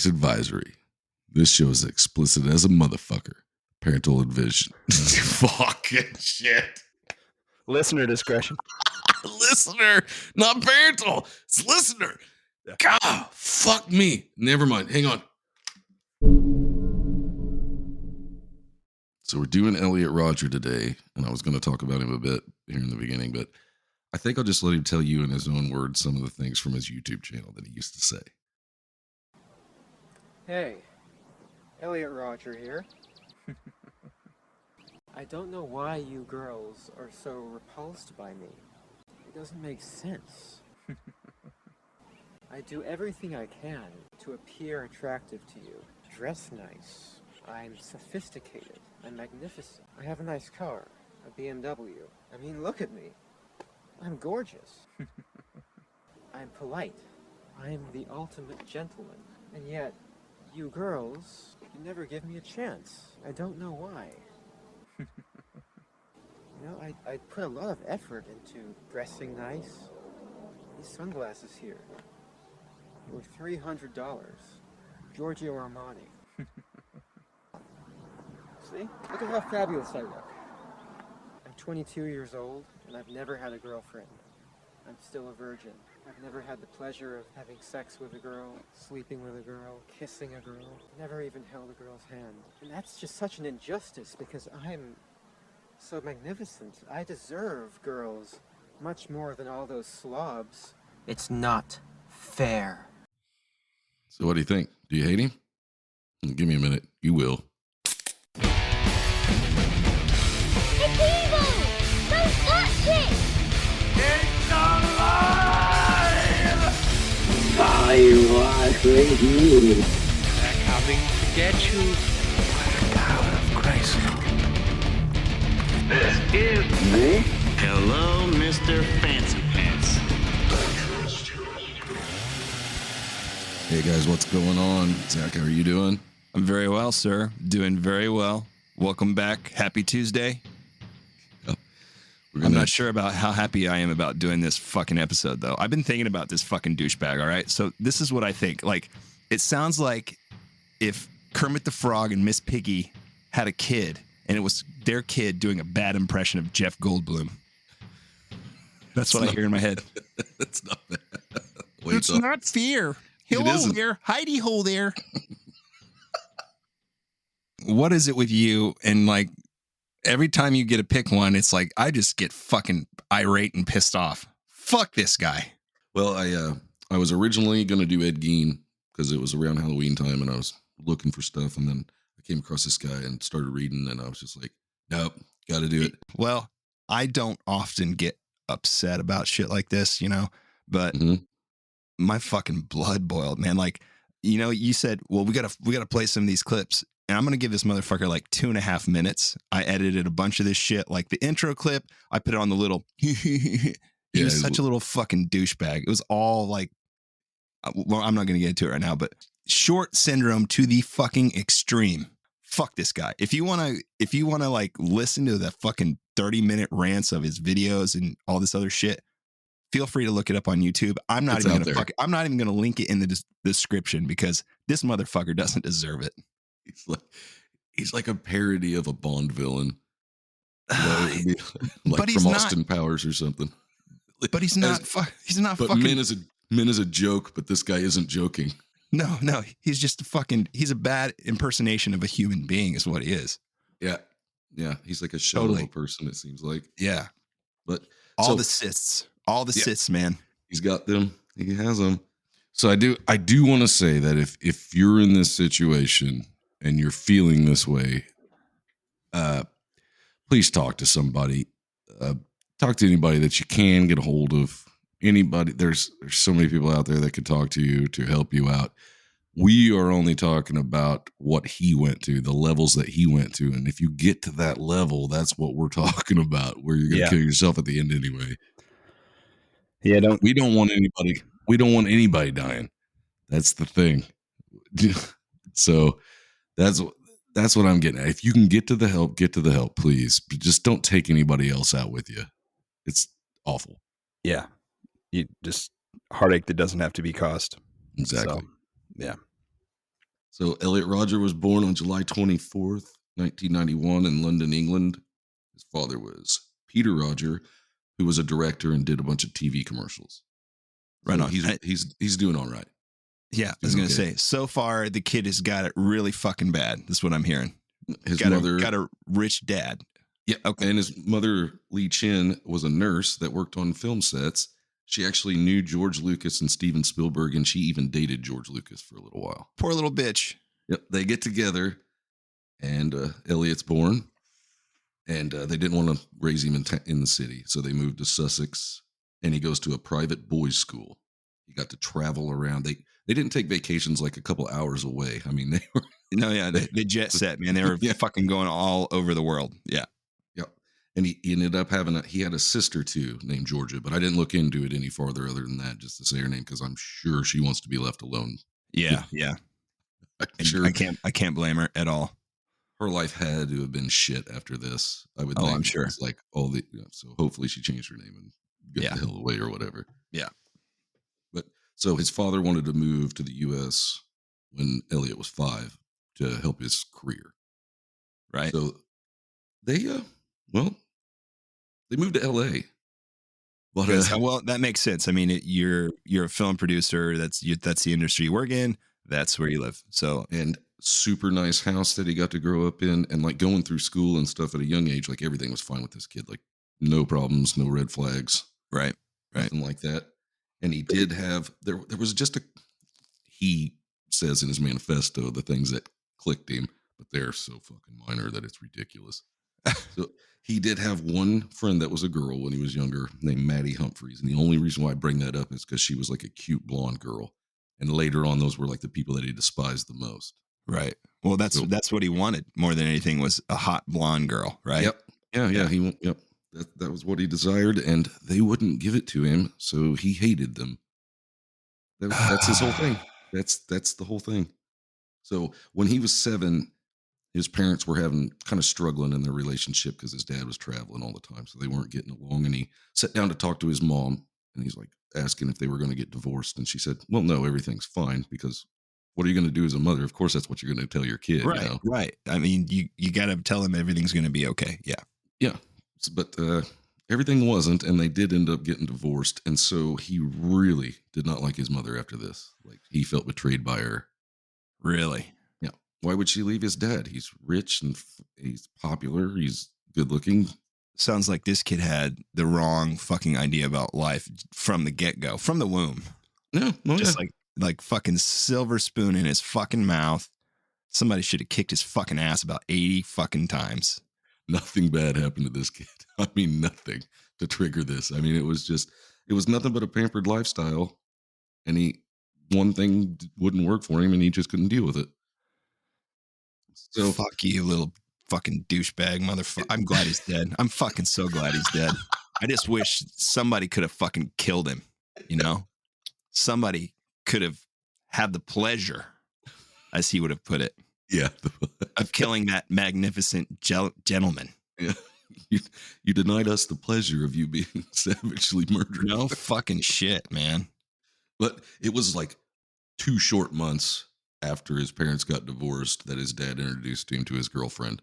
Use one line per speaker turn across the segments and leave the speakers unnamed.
Case advisory. This show is explicit as a motherfucker. Parental advision. Fucking shit.
Listener discretion.
Listener, not parental. It's listener. God, fuck me. Never mind. Hang on. So we're doing Elliot Rogers today, and I was going to talk about him a bit here in the beginning, but I think I'll just let him tell you in his own words some of the things from his YouTube channel that he used to say.
Hey, Elliot Rogers here. I don't know why you girls are so repulsed by me. It doesn't make sense. I do everything I can to appear attractive to you. Dress nice. I'm sophisticated. I'm magnificent. I have a nice car, a BMW. I mean, look at me. I'm gorgeous. I'm polite. I'm the ultimate gentleman. And yet, you girls, you never give me a chance. I don't know why. You know, I put a lot of effort into dressing nice. These sunglasses here were $300. Giorgio Armani. See? Look at how fabulous I look. I'm 22 years old, and I've never had a girlfriend. I'm still a virgin. I've never had the pleasure of having sex with a girl, sleeping with a girl, kissing a girl. Never even held a girl's hand. And that's just such an injustice because I'm so magnificent. I deserve girls much more than all those slobs. It's not fair.
So what do you think? Do you hate him? Give me a minute. You will.
It's evil! Don't touch it!
It's alive!
I was with you.
They're coming to get you. By the power of Christ. This is
Me?
Hello, Mr. Fancy Pants.
Hey guys, what's going on? Zach, how are you doing?
I'm very well, sir. Doing very well. Welcome back. Happy Tuesday. I'm not sure about how happy I am about doing this fucking episode, though. I've been thinking about this fucking douchebag, all right? So this is what I think. Like, it sounds like if Kermit the Frog and Miss Piggy had a kid, and it was their kid doing a bad impression of Jeff Goldblum. That's what I hear in my head.
It's not bad. Wait,
it's not fear. Hello there. Heidi ho there. What is it with you? And like, every time you get to pick one, it's like, I just get fucking irate and pissed off. Fuck this guy.
Well, I was originally going to do Ed Gein because it was around Halloween time and I was looking for stuff. And then I came across this guy and started reading and I was just like, nope, got to do it.
Well, I don't often get upset about shit like this, you know, but my fucking blood boiled, man. Like, you know, you said, well, we gotta play some of these clips. And I'm going to give this motherfucker like 2.5 minutes. I edited a bunch of this shit. Like the intro clip, I put it on the little, he was such a little fucking douchebag. It was all like, well, I'm not going to get into it right now, but short syndrome to the fucking extreme. Fuck this guy. If you want to like listen to the fucking 30-minute rants of his videos and all this other shit, feel free to look it up on YouTube. I'm not even going to link it in the description because this motherfucker doesn't deserve it.
He's like a parody of a Bond villain. Like
but
from Austin Powers or something.
But he's not fucking.
Men is a joke, but this guy isn't joking.
No, he's just he's a bad impersonation of a human being is what he is.
Yeah. He's like a shallow person, it seems like.
Yeah.
But
the cysts, man.
He's got them. He has them. So I do want to say that if you're in this situation and you're feeling this way, please talk to somebody. Talk to anybody that you can get a hold of. Anybody. There's so many people out there that can talk to you to help you out. We are only talking about what he went to, the levels that he went to. And if you get to that level, that's what we're talking about, where you're going to kill yourself at the end anyway.
Yeah,
we don't want anybody dying. That's the thing. So that's what I'm getting at. If you can get to the help, please. But just don't take anybody else out with you. It's awful.
Yeah. You just heartache that doesn't have to be caused.
Exactly.
So, yeah.
So Elliot Rodger was born on July 24th, 1991 in London, England. His father was Peter Rodger, who was a director and did a bunch of TV commercials.
Right
So
on.
he's doing all right.
Yeah, I was
Doing
gonna
okay.
say. So far, the kid has got it really fucking bad. That's what I'm hearing.
His
got
mother
a rich dad.
Yeah.
Okay.
And his mother, Lee Chin, was a nurse that worked on film sets. She actually knew George Lucas and Steven Spielberg, and she even dated George Lucas for a little while.
Poor little bitch.
Yep. They get together, and Elliot's born, and they didn't want to raise him in the city, so they moved to Sussex, and he goes to a private boys' school. He got to travel around. They didn't take vacations like a couple hours away. I mean, they were.
No, yeah, they jet set, man. They were
Yeah.
fucking going all over the world. Yeah.
Yep. And he ended up he had a sister too named Georgia, but I didn't look into it any farther other than that, just to say her name, because I'm sure she wants to be left alone.
Yeah. Yeah.
I'm sure
I can't blame her at all.
her life had to have been shit after this. I would
Oh,
think.
I'm sure.
It's like so hopefully she changed her name and got the hell away or whatever.
Yeah.
But so his father wanted to move to the US when Elliot was 5 to help his career.
Right.
So they moved to LA. But
well, that makes sense. I mean, you're a film producer. That's the industry you work in. That's where you live. So,
and super nice house that he got to grow up in, and like going through school and stuff at a young age, like everything was fine with this kid. Like no problems, no red flags,
right,
nothing like that. And he did have there was just he says in his manifesto the things that clicked him, but they're so fucking minor that it's ridiculous. So he did have one friend that was a girl when he was younger named Maddie Humphreys. And the only reason why I bring that up is because she was like a cute blonde girl. And later on, those were like the people that he despised the most.
Right. Well, that's what he wanted more than anything was a hot blonde girl, right?
Yep. Yeah. Yep. That was what he desired, and they wouldn't give it to him, so he hated them. That's his whole thing. That's the whole thing. So when he was 7, his parents were kind of struggling in their relationship because his dad was traveling all the time, so they weren't getting along. And he sat down to talk to his mom, and he's like asking if they were going to get divorced, and she said, "Well, no, everything's fine, because what are you going to do as a mother? Of course, that's what you're going to tell your kid,
right?
You know?
Right. I mean, you got to tell him everything's going to be okay. Yeah.
Yeah, but everything wasn't, and they did end up getting divorced, and so he really did not like his mother after this. Like he felt betrayed by her.
Really?
Yeah. Why would she leave his dad? He's rich and he's popular. He's good looking.
Sounds like this kid had the wrong fucking idea about life from the get-go, from the womb.
Yeah. Oh,
Just like fucking silver spoon in his fucking mouth. Somebody should have kicked his fucking ass about 80 fucking times.
Nothing bad happened to this kid. I mean, nothing to trigger this. I mean, it was nothing but a pampered lifestyle, and one thing wouldn't work for him, and he just couldn't deal with it. So
fuck you, little fucking douchebag motherfucker. I'm glad he's dead. I'm fucking so glad he's dead. I just wish somebody could have fucking killed him. You know, somebody could have had the pleasure, as he would have put it, of killing that magnificent gentleman.
Yeah. You denied us the pleasure of you being savagely murdered.
No fucking shit, man.
But it was like 2 short months after his parents got divorced that his dad introduced him to his girlfriend.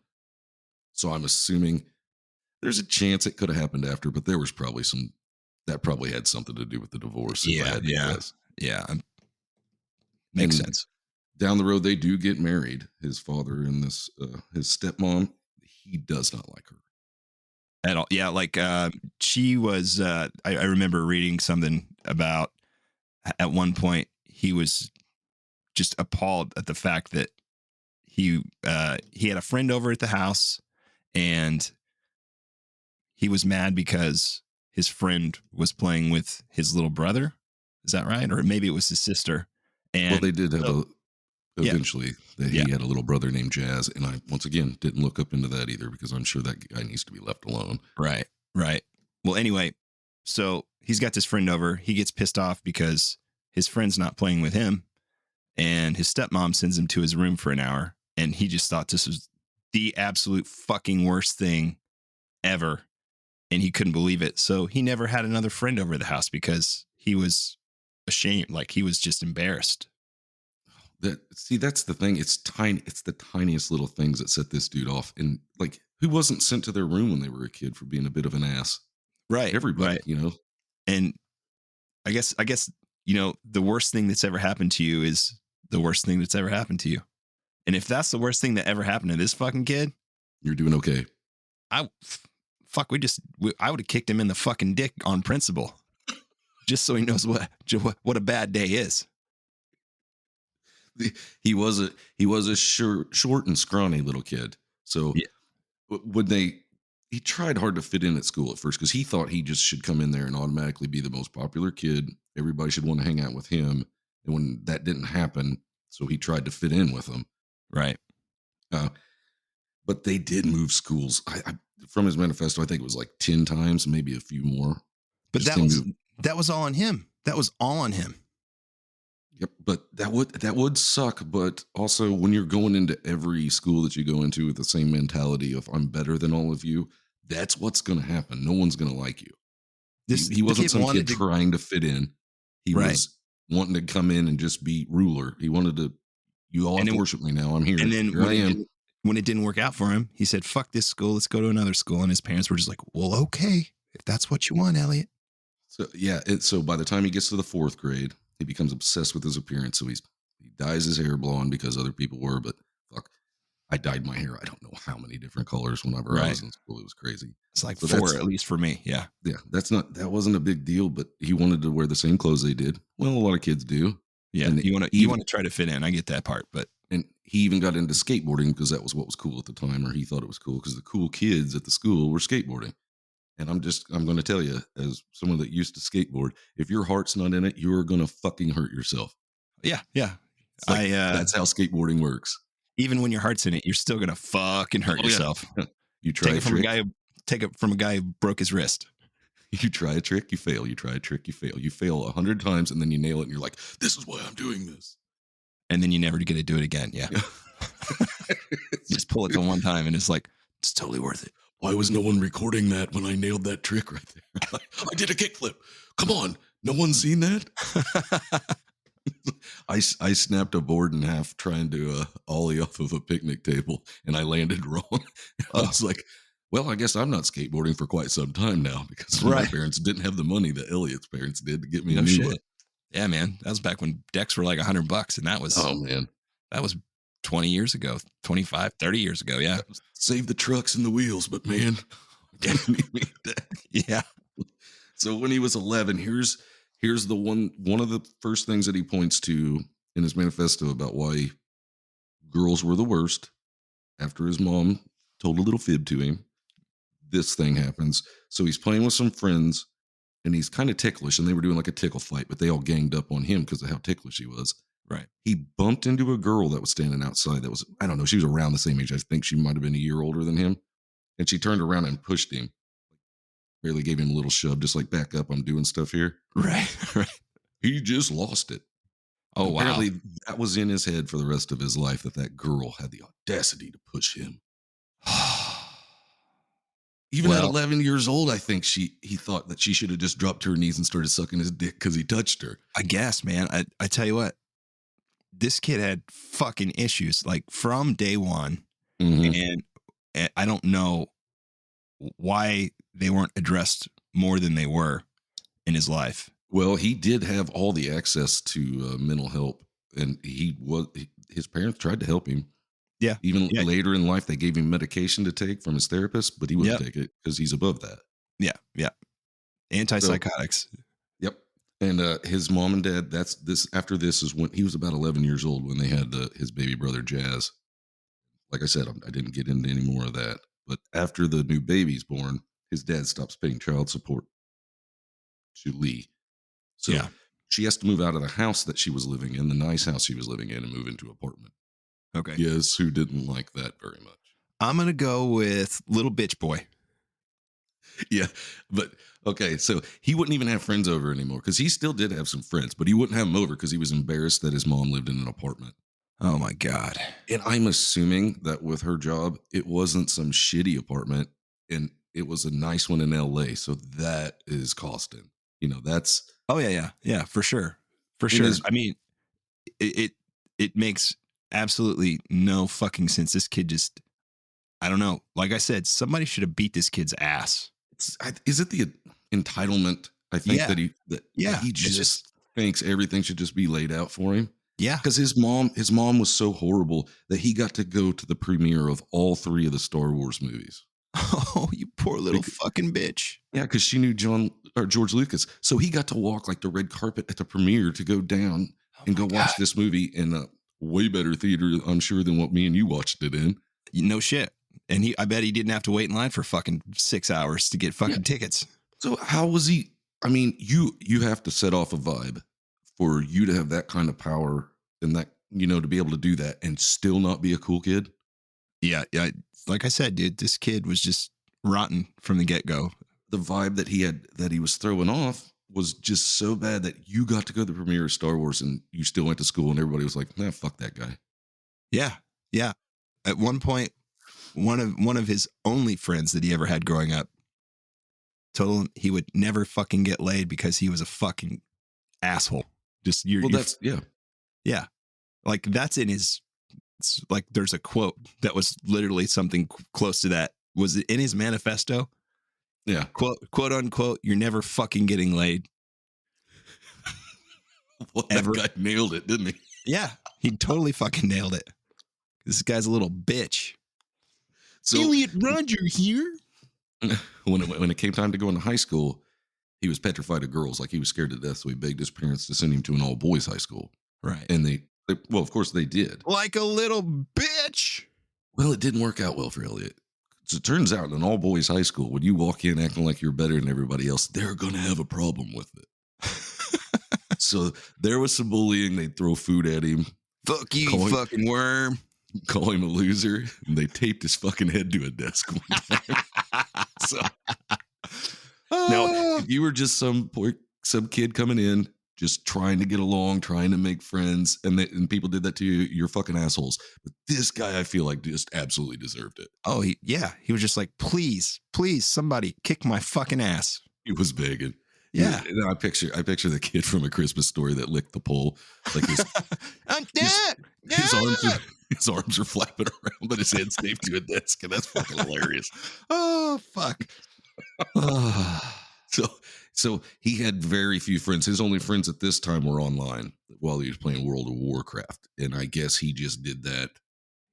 So I'm assuming there's a chance it could have happened after, but there was probably that probably had something to do with the divorce.
Yeah. Makes sense.
Down the road, they do get married. His father and his stepmom, he does not like her
at all. Yeah, like she was. I remember reading something about at one point he was just appalled at the fact that he had a friend over at the house, and he was mad because his friend was playing with his little brother. Is that right? Or maybe it was his sister. And
well, they did have eventually he had a little brother named Jazz, and I once again didn't look up into that either because I'm sure that guy needs to be left alone.
Right. Well, anyway, so he's got this friend over. He gets pissed off because his friend's not playing with him, and his stepmom sends him to his room for an hour, and he just thought this was the absolute fucking worst thing ever, and he couldn't believe it. So he never had another friend over the house because he was ashamed, like he was just embarrassed.
That's the thing. It's tiny. It's the tiniest little things that set this dude off. And like, who wasn't sent to their room when they were a kid for being a bit of an ass?
Right.
Everybody,
Right.
you know.
And I guess, the worst thing that's ever happened to you is the worst thing that's ever happened to you. And if that's the worst thing that ever happened to this fucking kid,
You're doing okay.
I would have kicked him in the fucking dick on principle, just so he knows what a bad day is.
He was a short and scrawny little kid. So
Yeah.
when he tried hard to fit in at school at first because he thought he just should come in there and automatically be the most popular kid. Everybody should want to hang out with him. And when that didn't happen, so he tried to fit in with them.
Right.
But they did move schools. From his manifesto, I think it was like 10 times, maybe a few more.
But that was all on him. That was all on him.
Yep, but that would suck. But also, when you're going into every school that you go into with the same mentality of I'm better than all of you, that's what's going to happen. No one's going to like you. He wasn't some kid trying to fit in. He was wanting to come in and just be ruler. He wanted to. You all have to worship me now. I'm here.
And then
here I am.
When it didn't work out for him, he said, "Fuck this school. Let's go to another school." And his parents were just like, "Well, okay, if that's what you want, Elliot."
So yeah, so by the time he gets to the 4th grade, he becomes obsessed with his appearance. So he dyes his hair blonde because other people were, but fuck, I dyed my hair. I don't know how many different colors whenever I was in school. It was crazy.
It's like 4 at least for me. Yeah.
Yeah. That wasn't a big deal, but he wanted to wear the same clothes they did. Well, a lot of kids do.
Yeah.
And
you want to try to fit in. I get that part,
and he even got into skateboarding because that was what was cool at the time, or he thought it was cool because the cool kids at the school were skateboarding. And I'm going to tell you, as someone that used to skateboard, if your heart's not in it, you're going to fucking hurt yourself.
Yeah. Yeah.
Like, that's how skateboarding works.
Even when your heart's in it, you're still going to fucking hurt yourself.
Yeah. You try
take it from a guy who broke his wrist.
You try a trick, you fail. You try a trick, you fail. You fail 100 times and then you nail it and you're like, this is why I'm doing this.
And then you never get to do it again. Yeah. Just pull it to one time and it's like, it's totally worth it.
Why was no one recording that when I nailed that trick right there? I did a kickflip. Come on. No one's seen that? I snapped a board in half trying to ollie off of a picnic table and I landed wrong. I was like, well, I guess I'm not skateboarding for quite some time now because my parents didn't have the money that Elliot's parents did to get me a new one.
Yeah, man. That was back when decks were like $100 and that was,
oh man,
that was 20 years ago, 25, 30 years ago. Yeah.
Save the trucks and the wheels, but man,
yeah.
So when he was 11, here's the one of the first things that he points to in his manifesto about why girls were the worst. After his mom told a little fib to him, this thing happens. So he's playing with some friends and he's kind of ticklish and they were doing like a tickle fight, but they all ganged up on him because of how ticklish he was.
Right.
He bumped into a girl that was standing outside that was, I don't know, she was around the same age. I think she might have been a year older than him. And she turned around and pushed him. Barely gave him a little shove, just like, back up, I'm doing stuff here.
Right. Right.
He just lost it.
Oh, wow.
Apparently that was in his head for the rest of his life, that girl had the audacity to push him. Even at 11 years old, I think he thought that she should have just dropped to her knees and started sucking his dick because he touched her.
I guess, man. I tell you what, this kid had fucking issues like from day one.
Mm-hmm.
And I don't know why they weren't addressed more than they were in his life.
Well, he did have all the access to mental help, and his parents tried to help him.
Yeah.
Even later in life, they gave him medication to take from his therapist, but he wouldn't take it because he's above that.
Yeah. Yeah. Antipsychotics.
Yep. And his mom and dad, after this is when he was about 11 years old when they had his baby brother, Jazz. Like I said, I didn't get into any more of that. But after the new baby's born, his dad stops paying child support to Lee. So she has to move out of the house that she was living in, the nice house she was living in, and move into an apartment.
Okay.
Yes, who didn't like that very much?
I'm going to go with little bitch boy.
Yeah, but okay, so he wouldn't even have friends over anymore because he still did have some friends, but he wouldn't have them over because he was embarrassed that his mom lived in an apartment.
Oh my God.
And I'm assuming that with her job, it wasn't some shitty apartment and it was a nice one in LA. So that is costing, that's.
Oh yeah. Yeah, for sure. For sure. I mean, it makes absolutely no fucking sense. This kid just, I don't know. Like I said, somebody should have beat this kid's ass.
Is it the entitlement? I think
Yeah.
that
Yeah,
he
it's
just thinks everything should just be laid out for him.
Yeah.
Because his mom was so horrible that he got to go to the premiere of all 3 of the Star Wars movies.
Oh, you poor little fucking bitch.
Yeah, because she knew George Lucas, so he got to walk like the red carpet at the premiere to go down and go watch this movie in a way better theater, I'm sure, than what me and you watched it in.
No shit. And I bet he didn't have to wait in line for fucking 6 hours to get fucking tickets.
So how was he? I mean, you have to set off a vibe for you to have that kind of power and that, to be able to do that and still not be a cool kid.
Yeah. Like I said, dude, this kid was just rotten from the get-go.
The vibe that he was throwing off was just so bad that you got to go to the premiere of Star Wars and you still went to school and everybody was like, nah, fuck that guy.
Yeah. At one point, one of his only friends that he ever had growing up told him he would never fucking get laid because he was a fucking asshole. Just yeah. Like that's in his. It's like there's a quote that was literally something close to that. Was it in his manifesto?
Yeah.
Quote unquote, you're never fucking getting laid.
Well, that guy nailed it, didn't he?
Yeah, he totally fucking nailed it. This guy's a little bitch.
So,
Elliot Rogers here.
When it came time to go into high school, he was petrified of girls. Like he was scared to death, so he begged his parents to send him to an all-boys high school.
Right.
And they well, of course they did.
Like a little bitch.
Well, it didn't work out well for Elliot. So it turns out in an all-boys high school, when you walk in acting like you're better than everybody else, they're going to have a problem with it. So there was some bullying. They'd throw food at him.
Fuck you, fucking worm.
Call him a loser. And they taped his fucking head to a desk one time. So now, if you were just some kid coming in, just trying to get along, trying to make friends, and people did that to you, you're fucking assholes. But this guy, I feel like, just absolutely deserved it.
Oh, he was just like, please, somebody kick my fucking ass.
He was begging.
Yeah.
And I picture the kid from A Christmas Story that licked the pole. Like his arms are flapping around, but his head's taped to a desk, and that's fucking hilarious.
Oh, fuck.
So he had very few friends. His only friends at this time were online while he was playing World of Warcraft. And I guess he just did that.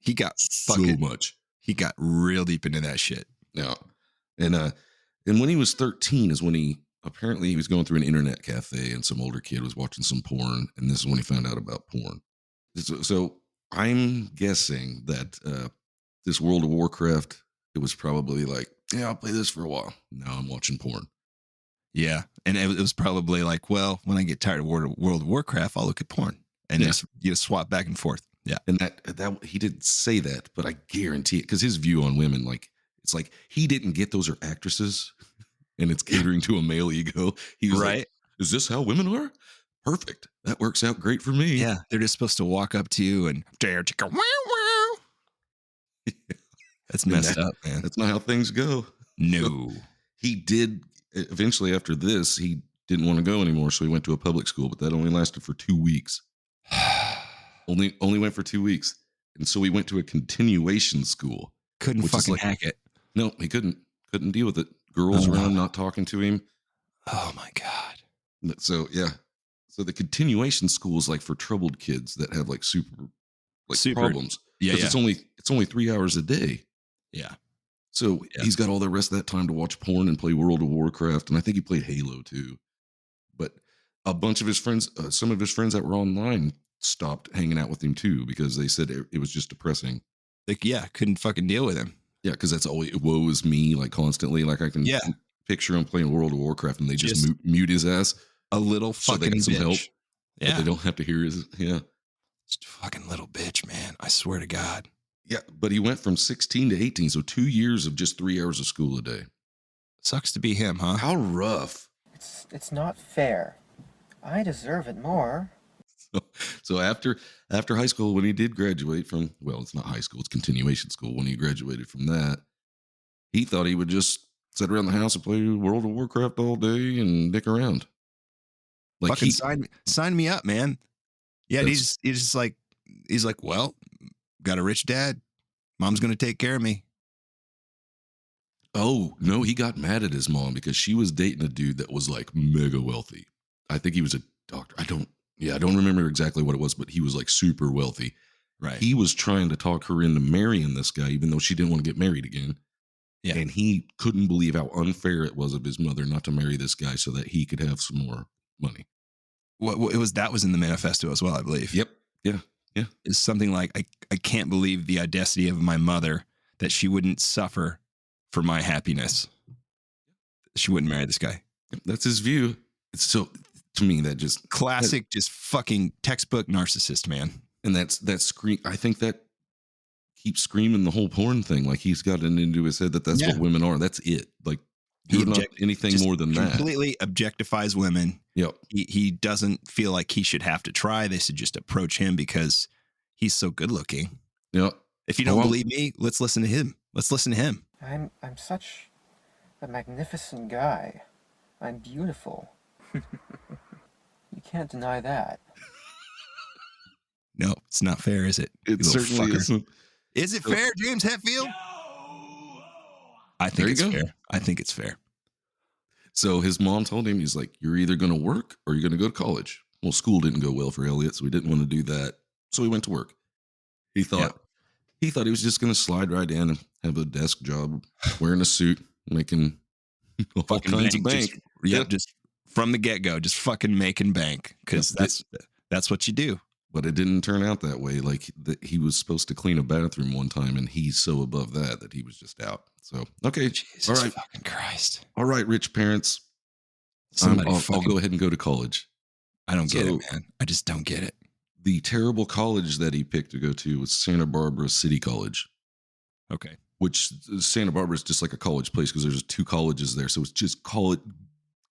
He got
so much.
He got real deep into that shit.
Yeah. And when he was 13 is when he was going through an internet cafe and some older kid was watching some porn. And this is when he found out about porn. So I'm guessing that this World of Warcraft, it was probably like, yeah, I'll play this for a while. Now I'm watching porn.
Yeah. And it was probably like, well, when I get tired of World of Warcraft, I'll look at porn. And just swap back and forth. Yeah.
And that he didn't say that, but I guarantee it, because his view on women, like, it's like he didn't get those are actresses and it's catering to a male ego. He was like, is this how women are? Perfect. That works out great for me.
Yeah. They're just supposed to walk up to you and dare to go, wow, wow. That's messed up, man.
That's not how things go.
No.
So he did eventually, after this, he didn't want to go anymore. So he went to a public school, but that only lasted for 2 weeks. only went for 2 weeks. And so he went to a continuation school.
Couldn't fucking hack it.
No, he couldn't deal with it. Girls around not talking to him.
Oh my God.
So yeah. So the continuation school is like for troubled kids that have like super problems.
Yeah.
It's only 3 hours a day.
Yeah.
So he's got all the rest of that time to watch porn and play World of Warcraft. And I think he played Halo too. But a bunch of his friends, some of his friends that were online stopped hanging out with him too, because they said it was just depressing.
Like, couldn't fucking deal with him.
Yeah, because that's always woe is me, like constantly. Like I can picture him playing World of Warcraft and they just mute his ass.
A little fucking
so they get some help.
Yeah.
But they don't have to hear his
Just fucking little bitch, man. I swear to God.
Yeah, but he went from 16 to 18, so 2 years of just 3 hours of school a day.
Sucks to be him, huh?
How rough.
It's not fair. I deserve it more.
So after high school, when he did graduate from, well, it's not high school, it's continuation school. When he graduated from that, he thought he would just sit around the house and play World of Warcraft all day and dick around.
Like fucking sign me up, man. Yeah, he's just like, he's like, well, got a rich dad. Mom's going to take care of me.
Oh, no, he got mad at his mom because she was dating a dude that was like mega wealthy. I think he was a doctor. I don't remember exactly what it was, but he was like super wealthy.
Right.
He was trying to talk her into marrying this guy, even though she didn't want to get married again.
Yeah.
And he couldn't believe how unfair it was of his mother not to marry this guy so that he could have some more money.
That was in the manifesto as well, I believe.
Yep. Yeah. Yeah.
It's something like, I can't believe the audacity of my mother that she wouldn't suffer for my happiness. She wouldn't marry this guy.
That's his view. It's so, to me, that just
classic, just fucking textbook narcissist, man.
And that scream. I think that keeps screaming the whole porn thing. Like he's gotten into his head that that's what women are. That's it. Like you're not anything more than that.
Completely objectifies women.
Yep.
He doesn't feel like he should have to try. They should just approach him because he's so good looking.
Yep.
If you don't believe me, let's listen to him. Let's listen to him.
I'm such a magnificent guy. I'm beautiful. You can't deny that.
No, it's not fair, is it?
It certainly isn't.
Is it fair, James Hetfield? I think it's fair. I think it's fair.
So his mom told him, he's like, you're either going to work or you're going to go to college. Well, school didn't go well for Elliot, so he didn't want to do that. So he went to work. He thought he was just going to slide right in and have a desk job, wearing a suit, making all kinds of bank.
Just from the get-go, just fucking making bank because that's what you do.
But it didn't turn out that way. Like he was supposed to clean a bathroom one time, and he's so above that he was just out. So okay,
Jesus
all right,
fucking Christ.
All right, rich parents. I'll go ahead and go to college.
I don't get it, man. I just don't get it.
The terrible college that he picked to go to was Santa Barbara City College.
Okay.
Which Santa Barbara is just like a college place because there's 2 colleges there. So it's just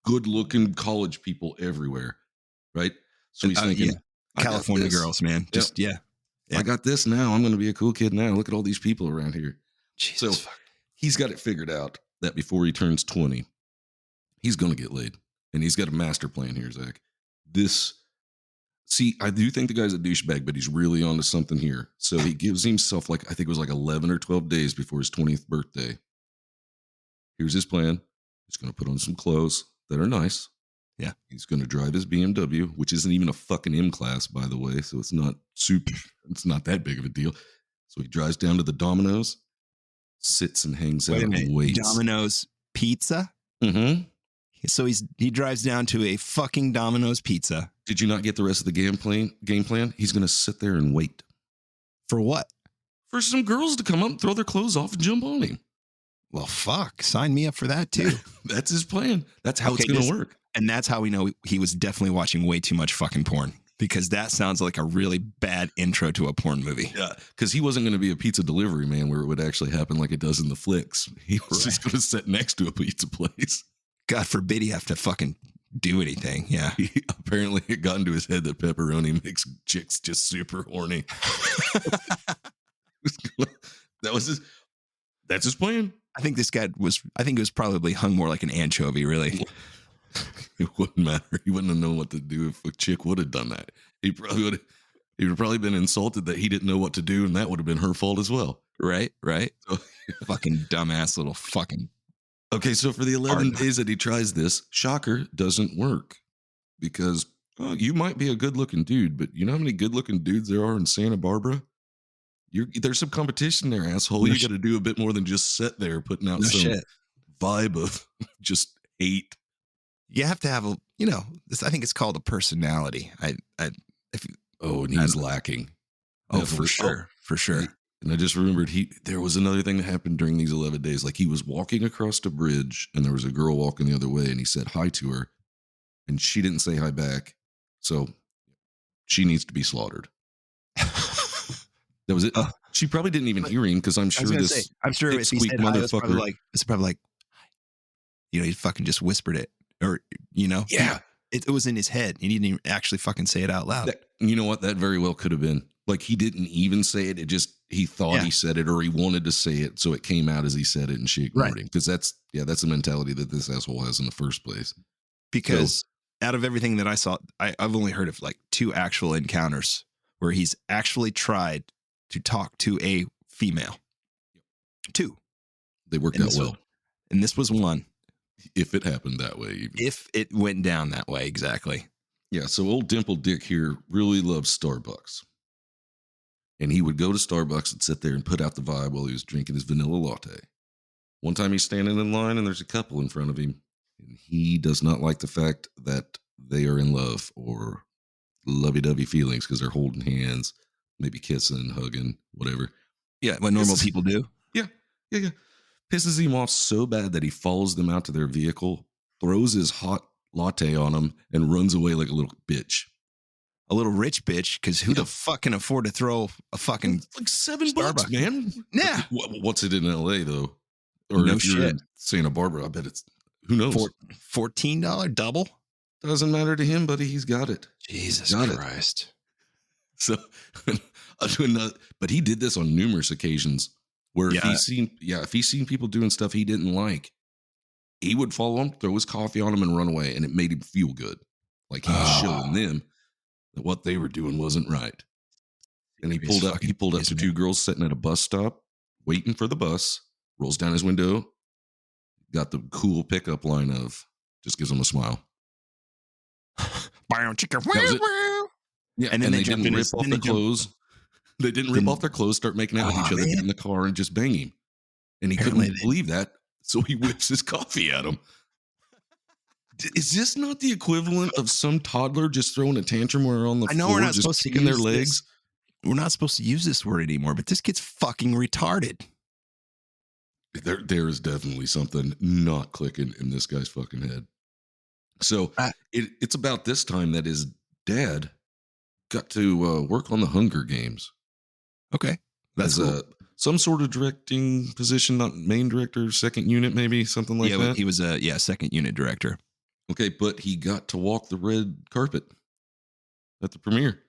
good-looking college people everywhere, right? So he's thinking,
California girls, man. Just,
I got this now. I'm going to be a cool kid now. Look at all these people around here.
Jesus.
So he's got it figured out that before he turns 20, he's going to get laid. And he's got a master plan here, Zach. I do think the guy's a douchebag, but he's really onto something here. So he gives himself I think it was 11 or 12 days before his 20th birthday. Here's his plan. He's going to put on some clothes that are nice.
Yeah.
He's going to drive his BMW, which isn't even a fucking M class, by the way. So it's not that big of a deal. So he drives down to the Domino's, sits and hangs out and waits.
Domino's Pizza?
Mm-hmm.
So he drives down to a fucking Domino's Pizza.
Did you not get the rest of the game plan? He's going to sit there and wait.
For what?
For some girls to come up, throw their clothes off, and jump on him.
Well, fuck. Sign me up for that, too.
That's his plan. That's how it's going to work.
And that's how we know he was definitely watching way too much fucking porn. Because that sounds like a really bad intro to a porn movie.
Yeah, because he wasn't going to be a pizza delivery man where it would actually happen like it does in the flicks. He was just going to sit next to a pizza place.
God forbid he have to fucking do anything. Yeah.
Apparently it got into his head that pepperoni makes chicks just super horny. That's his plan.
I think it was probably hung more like an anchovy, really.
It wouldn't matter. He wouldn't have known what to do if a chick would have done that. He would have probably been insulted that he didn't know what to do, and that would have been her fault as well.
Right.
So,
fucking dumbass little fucking.
Okay, so for the 11 days that he tries this, shocker, doesn't work. Because you might be a good-looking dude, but you know how many good-looking dudes there are in Santa Barbara? There's some competition there, asshole. You got to do a bit more than just sit there putting out some vibe of just hate.
You have to have I think it's called a personality.
And he's lacking.
For sure.
And I just remembered there was another thing that happened during these 11 days. Like he was walking across the bridge and there was a girl walking the other way and he said hi to her and she didn't say hi back. So she needs to be slaughtered. That was it. She probably didn't even hear him because I'm sure if he said hi, it's probably like, he fucking just whispered it or,
Yeah. It was in his head. He didn't even actually fucking say it out loud.
You know what? That very well could have been. Like he didn't even say it. He thought he said it or he wanted to say it. So it came out as he said it and she ignored him. Because that's the mentality that this asshole has in the first place.
Because out of everything that I saw, I've only heard of like 2 actual encounters where he's actually tried to talk to a female. 2.
They worked out well.
And this was 1.
If it happened that way. Even.
If it went down that way, exactly.
Yeah, so old Dimple Dick here really loves Starbucks. And he would go to Starbucks and sit there and put out the vibe while he was drinking his vanilla latte. One time he's standing in line and there's a couple in front of him. And he does not like the fact that they are in love or lovey-dovey feelings because they're holding hands, maybe kissing, hugging, whatever.
Yeah, what normal people do.
Yeah. Pisses him off so bad that he follows them out to their vehicle, throws his hot latte on them, and runs away like a little bitch.
A little rich bitch, because who the fuck can afford to throw a fucking
It's like $7,
Starbucks,
man.
Yeah.
What's it in LA though? Or
No
if you're
shit.
in Santa Barbara, I bet it's who knows.
$14 double?
Doesn't matter to him, buddy. He's got it.
Jesus
Got it.
Christ.
So, but he did this on numerous occasions where if he's seen people doing stuff he didn't like, he would follow them, throw his coffee on them, and run away, and it made him feel good, like he was showing them that what they were doing wasn't right. And he pulled up to 2 girls sitting at a bus stop, waiting for the bus. Rolls down his window, got the cool pickup line of just gives them a smile. Yeah, and then they didn't rip off their clothes. They didn't rip off their clothes, start making out with each other, get in the car, and just bang him. And he couldn't believe that, so he whips his coffee at him. Is this not the equivalent of some toddler just throwing a tantrum where on the floor,
we're not
just
supposed to
kicking their
use
legs?
We're not supposed to use this word anymore, but this kid's fucking retarded.
There is definitely something not clicking in this guy's fucking head. So it's about this time that his dad got to work on the Hunger Games.
Okay. That's
cool. Some sort of directing position, not main director, second unit, maybe something like that.
He was a second unit director.
Okay, but he got to walk the red carpet at the premiere.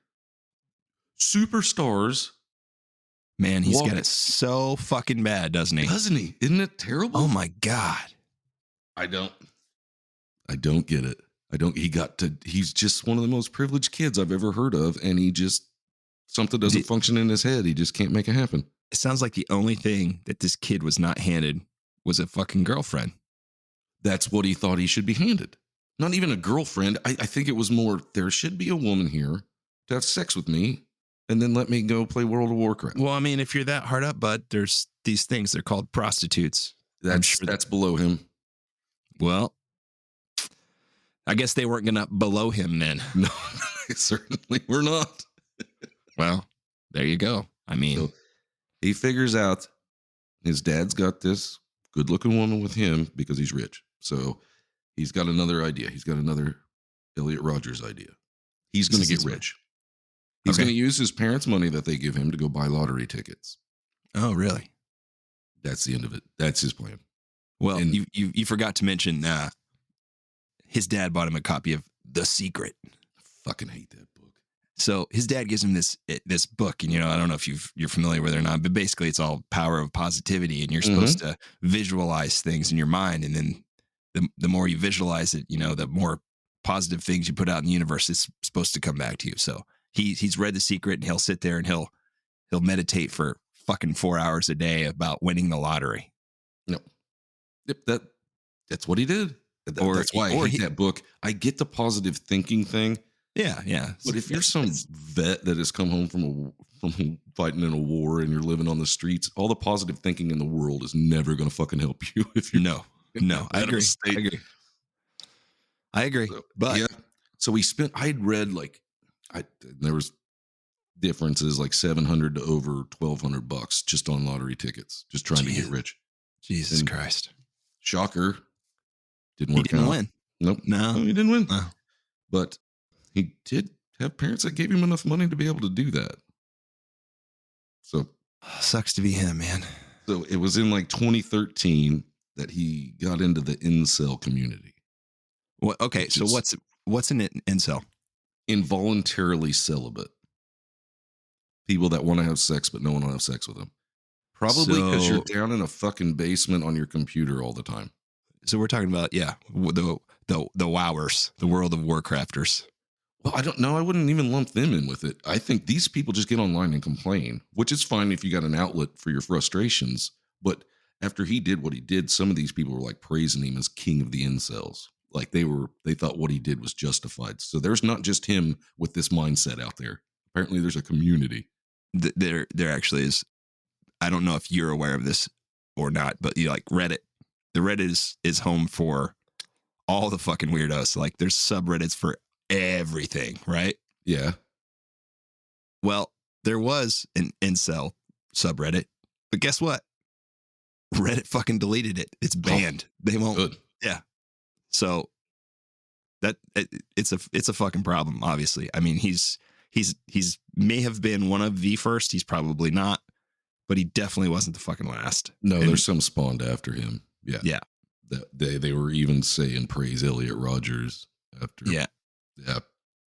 Superstars.
Man, he's got it so fucking bad, doesn't he?
Doesn't he? Isn't it terrible?
Oh my God.
I don't get it. He's just one of the most privileged kids I've ever heard of. And something doesn't function in his head. He just can't make it happen.
It sounds like the only thing that this kid was not handed was a fucking girlfriend.
That's what he thought he should be handed. Not even a girlfriend. I think it was more, there should be a woman here to have sex with me and then let me go play World of Warcraft.
Well, I mean, if you're that hard up, bud, there's these things. They're called prostitutes.
That's below him.
Well, I guess they weren't going to below him then.
No, they certainly were not.
Well, there you go. I mean,
so he figures out his dad's got this good-looking woman with him because he's rich. So he's got another idea. He's got another Elliot Rogers idea. He's going to get rich. He's going to use his parents' money that they give him to go buy lottery tickets.
Oh, really?
That's the end of it. That's his plan.
Well, and you forgot to mention his dad bought him a copy of The Secret.
I fucking hate that book.
So his dad gives him this book, and I don't know if you're familiar with it or not, but basically it's all power of positivity, and you're supposed to visualize things in your mind, and then the more you visualize it, the more positive things you put out in the universe is supposed to come back to you. So he's read The Secret, and he'll sit there and he'll meditate for fucking 4 hours a day about winning the lottery.
No. Yep, that's what he did. That's why I hate that book. I get the positive thinking thing.
Yeah.
But if you're some vet that has come home from fighting in a war and you're living on the streets, all the positive thinking in the world is never going to fucking help you. If you
I agree.
So,
but
yeah, so I'd read there was differences like $700 to over $1,200 just on lottery tickets, just trying to get rich.
Jesus Christ!
Shocker, didn't work out. He
didn't win.
Nope.
No,
he didn't win. No. But he did have parents that gave him enough money to be able to do that. So
sucks to be him, man.
So it was in 2013 that he got into the incel community.
What? Okay, so what's an incel?
Involuntarily celibate. People that want to have sex, but no one will have sex with them. Probably because you're down in a fucking basement on your computer all the time.
So we're talking about, the wowers, the World of Warcrafters.
Well, I don't know. I wouldn't even lump them in with it. I think these people just get online and complain, which is fine if you got an outlet for your frustrations. But after he did what he did, some of these people were like praising him as king of the incels. Like they thought what he did was justified. So there's not just him with this mindset out there. Apparently there's a community.
There actually is. I don't know if you're aware of this or not, but you like Reddit. The Reddit is home for all the fucking weirdos. Like there's subreddits for everything, right?
Yeah.
Well, there was an incel subreddit, but guess what? Reddit fucking deleted it. It's banned. They won't.
Good.
Yeah. So it's a fucking problem. Obviously, I mean he's may have been one of the first. He's probably not, but he definitely wasn't the fucking last.
No,
And
there's some spawned after him. Yeah.
yeah,
They were even saying praise Elliot Rogers after.
yeah.
Yeah.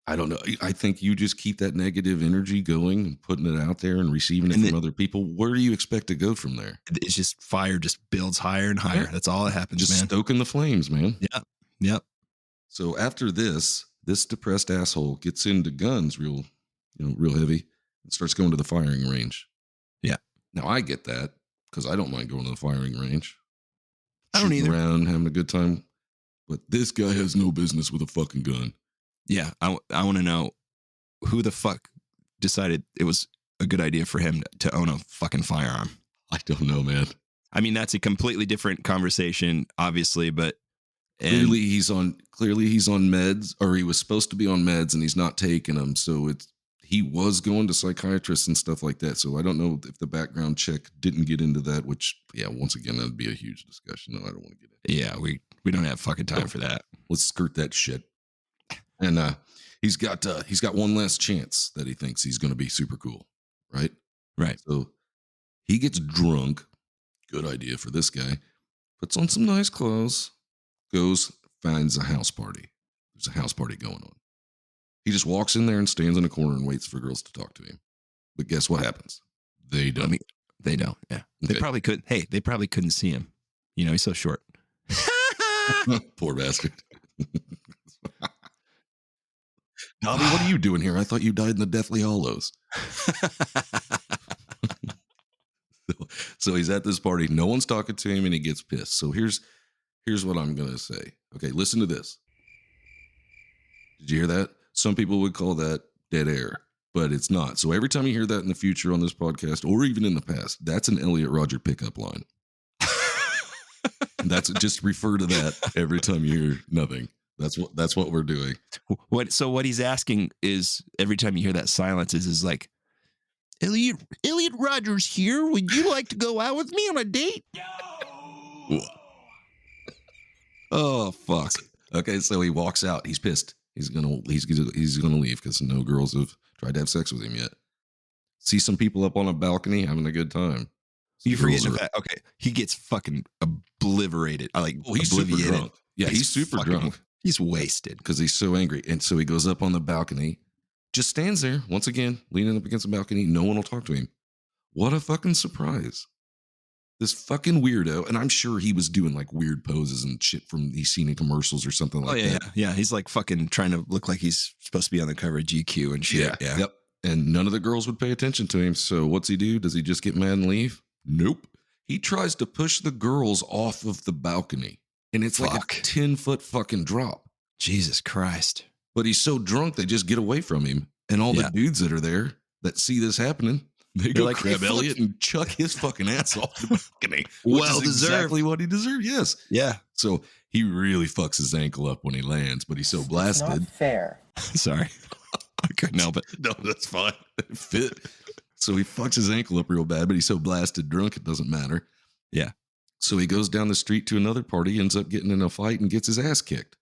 I don't know. I think you just keep that negative energy going and putting it out there and receiving it
And
from other people. Where do you expect to go from there?
It's just fire just builds higher and higher.
Yeah.
That's all that happens,
Just
man.
stoking the flames, man.
Yeah. Yep.
So after this depressed asshole gets into guns real heavy and starts going to the firing range.
Yeah.
Now I get that because I don't mind going to the firing range.
I don't
Shooting
either.
around, having a good time. But this guy has no business with a fucking gun.
Yeah. I want to know who the fuck decided it was a good idea for him to own a fucking firearm.
I don't know, man.
I mean, that's a completely different conversation, obviously, but
Clearly he's on meds, or he was supposed to be on meds and he's not taking them. So he was going to psychiatrists and stuff like that. So I don't know if the background check didn't get into that, which, yeah, once again, that'd be a huge discussion. No, I don't want to get into.
yeah, we don't have fucking time for that.
Let's skirt that shit. And he's got one last chance that he thinks he's going to be super cool, right?
Right.
So he gets drunk. Good idea for this guy. Puts on some nice clothes. Goes, finds a house party. There's a house party going on. He just walks in there and stands in a corner and waits for girls to talk to him. But guess what happens? They don't.
They don't. Yeah.
Okay.
They probably could. Hey, they probably couldn't see him. You know, he's so short.
Poor bastard. Dobby, what are you doing here? I thought you died in the Deathly Hollows. So he's at this party. No one's talking to him and he gets pissed. So here's what I'm going to say. Okay, listen to this. Did you hear that? Some people would call that dead air, but it's not. So every time you hear that in the future on this podcast, or even in the past, that's an Elliot Rogers pickup line. That's just refer to that every time you hear nothing. That's what we're doing.
So what he's asking is every time you hear that silence is like, Elliot Rogers here. Would you like to go out with me on a date? Oh fuck.
Okay, so he walks out. He's pissed. He's gonna leave because no girls have tried to have sex with him yet. See some people up on a balcony having a good time.
You forget the fact. Okay, he gets fucking obliterated.
He's super drunk. Yeah, he's super drunk.
He's wasted
because he's so angry, and so he goes up on the balcony, just stands there once again, leaning up against the balcony. No one will talk to him. What a fucking surprise! This fucking weirdo, and I'm sure he was doing like weird poses and shit from he's seen in commercials or something like that.
Yeah. He's like fucking trying to look like he's supposed to be on the cover of GQ and shit. Yeah.
Yep. And none of the girls would pay attention to him. So what's he do? Does he just get mad and leave? Nope. He tries to push the girls off of the balcony, and it's like a 10-foot fucking drop.
Jesus Christ!
But he's so drunk they just get away from him, and all the dudes that are there that see this happening. They go like, grab Elliot and chuck his fucking ass off the balcony.
Well deserved.
Exactly what he deserved. Yes.
Yeah.
So he really fucks his ankle up when he lands, but he's so blasted.
It's not fair.
Sorry. I couldn't help it.
No, that's fine. It fit. So he fucks his ankle up real bad, but he's so blasted drunk it doesn't matter.
Yeah.
So he goes down the street to another party, ends up getting in a fight, and gets his ass kicked.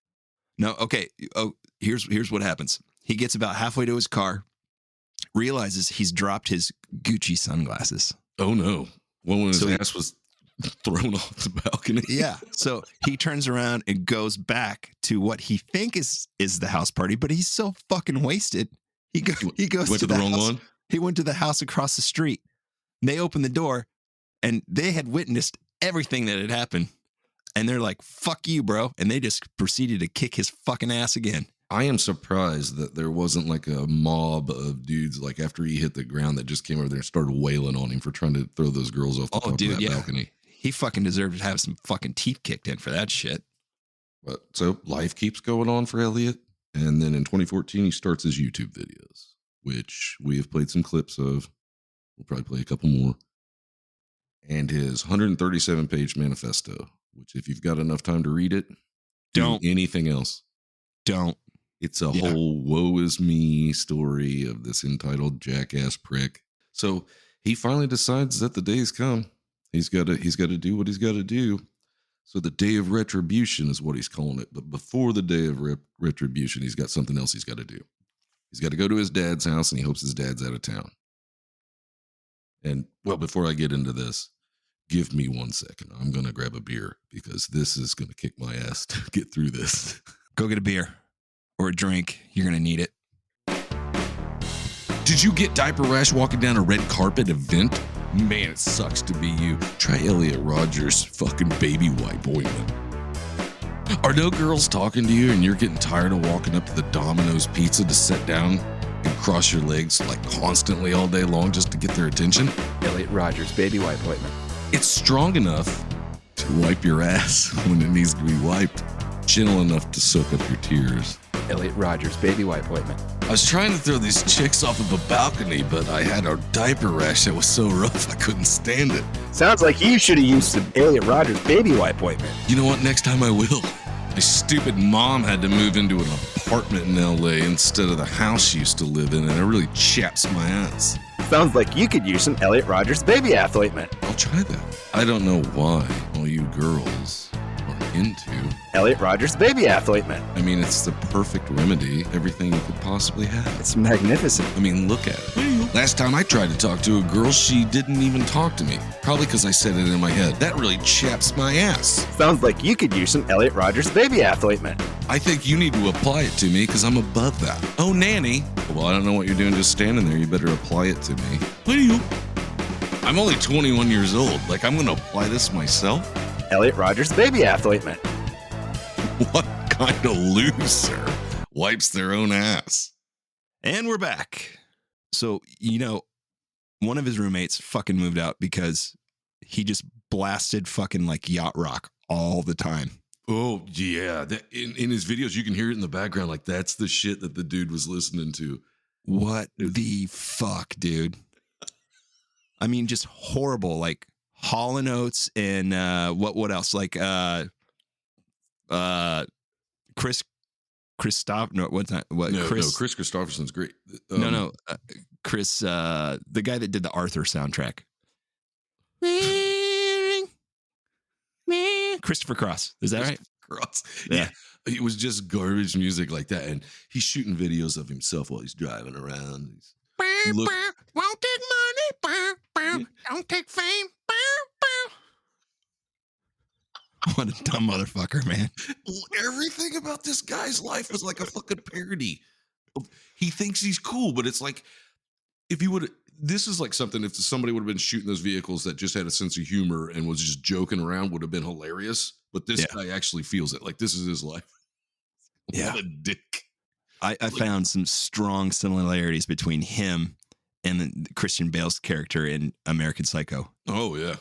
No, okay. Oh, here's what happens. He gets about halfway to his car, realizes he's dropped his Gucci sunglasses.
Oh no. Well, when his ass was thrown off the balcony.
Yeah. So he turns around and goes back to what he thinks is the house party, but he's so fucking wasted. He goes
went to the wrong
house.
one.
He went to the house across the street. They opened the door and they had witnessed everything that had happened. And they're like, fuck you, bro. And they just proceeded to kick his fucking ass again.
I am surprised that there wasn't like a mob of dudes like after he hit the ground that just came over there and started wailing on him for trying to throw those girls off the top of that balcony.
He fucking deserved to have some fucking teeth kicked in for that shit.
But so life keeps going on for Elliot. And then in 2014, he starts his YouTube videos, which we have played some clips of. We'll probably play a couple more. And his 137-page manifesto, which if you've got enough time to read it,
don't
do anything else.
Don't.
It's a whole woe is me story of this entitled jackass prick. So he finally decides that the day's come. He's got to do what he's got to do. So the day of retribution is what he's calling it. But before the day of retribution, he's got something else he's got to do. He's got to go to his dad's house, and he hopes his dad's out of town. And, well, before I get into this, give me 1 second. I'm going to grab a beer because this is going to kick my ass to get through this.
Go get a beer or a drink. You're going to need it.
Did you get diaper rash walking down a red carpet event? Man, it sucks to be you. Try Elliot Rogers' fucking baby wipe ointment. Are no girls talking to you and you're getting tired of walking up to the Domino's pizza to sit down and cross your legs like constantly all day long just to get their attention?
Elliot Rogers, baby wipe ointment.
It's strong enough to wipe your ass when it needs to be wiped, gentle enough to soak up your tears.
Elliot Rogers, baby wipe ointment.
I was trying to throw these chicks off of a balcony, but I had a diaper rash that was so rough I couldn't stand it.
Sounds like you should have used some Elliot Rogers baby wipe ointment.
You know what? Next time I will. My stupid mom had to move into an apartment in LA instead of the house she used to live in, and it really chaps my ass.
Sounds like you could use some Elliot Rogers baby ass ointment.
I'll try that. I don't know why all you girls are into
Elliot Rogers baby ass ointment.
I mean, it's the perfect remedy, everything you could possibly have.
It's magnificent.
I mean, look at it. Last time I tried to talk to a girl, she didn't even talk to me. Probably because I said it in my head. That really chaps my ass.
Sounds like you could use some Elliot Rogers baby ass ointment.
I think you need to apply it to me because I'm above that. Oh, nanny. Well, I don't know what you're doing just standing there. You better apply it to me. What are you? I'm only 21 years old. Like, I'm going to apply this myself?
Elliot Rogers baby ass ointment.
What kind of loser wipes their own ass?
And we're back. So, one of his roommates fucking moved out because he just blasted fucking like yacht rock all the time.
Oh, yeah. In his videos, you can hear it in the background. Like, that's the shit that the dude was listening to.
What the fuck, dude? I mean, just horrible. Like, Hall & Oates and what else? Like, Chris
Christopherson's great.
Chris, the guy that did the Arthur soundtrack. Christopher Cross. Is that right?
Cross.
Yeah.
It was just garbage music like that. And he's shooting videos of himself while he's driving around.
Won't take money. Don't take fame. What a dumb motherfucker, man.
Everything about this guy's life is like a fucking parody. He thinks he's cool, but it's like, this is like something, if somebody would have been shooting those vehicles that just had a sense of humor and was just joking around, would have been hilarious. But this guy actually feels it. Like, this is his life.
Yeah.
What a dick.
I found some strong similarities between him and the Christian Bale's character in American Psycho.
Oh, yeah.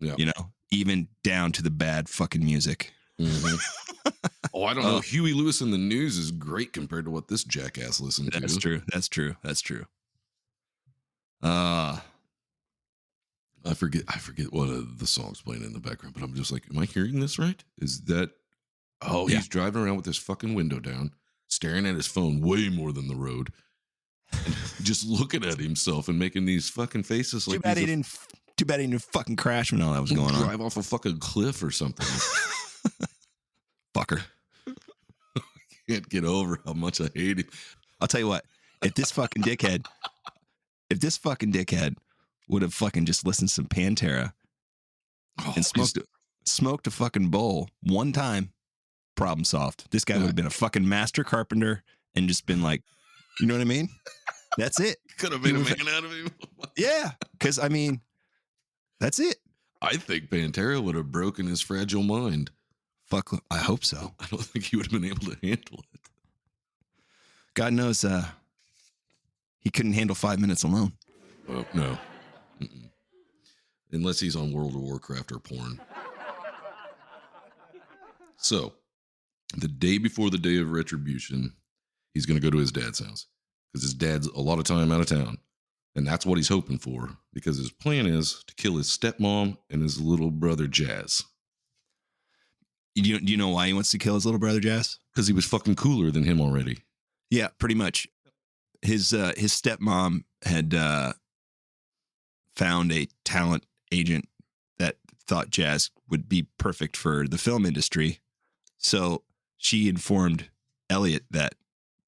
Yeah.
Even down to the bad fucking music.
Mm-hmm. Oh, I don't know. Huey Lewis in the News is great compared to what this jackass listened to.
That's true.
I forget what of the songs playing in the background, but I'm just like, am I hearing this right? Is that? Oh, he's driving around with his fucking window down, staring at his phone way more than the road, and just looking at himself and making these fucking faces.
Too bad he didn't fucking crash when all that was going on.
Drive off a fucking cliff or something.
Fucker.
I can't get over how much I hate him.
I'll tell you what. If this fucking dickhead would have fucking just listened to some Pantera and smoked a fucking bowl one time, problem solved. This guy would have been a fucking master carpenter and just been like, you know what I mean? That's it.
Could have made a man out of him.
Yeah, because I mean, that's it.
I think Pantera would have broken his fragile mind.
Fuck, I hope so.
I don't think he would have been able to handle it.
God knows he couldn't handle 5 minutes alone.
No. Mm-mm. Unless he's on World of Warcraft or porn. So, the day before the day of retribution, he's going to go to his dad's house because his dad's a lot of time out of town. And that's what he's hoping for because his plan is to kill his stepmom and his little brother, Jazz.
Do you know why he wants to kill his little brother, Jazz?
Because he was fucking cooler than him already.
Yeah, pretty much. His stepmom had found a talent agent that thought Jazz would be perfect for the film industry. So she informed Elliot that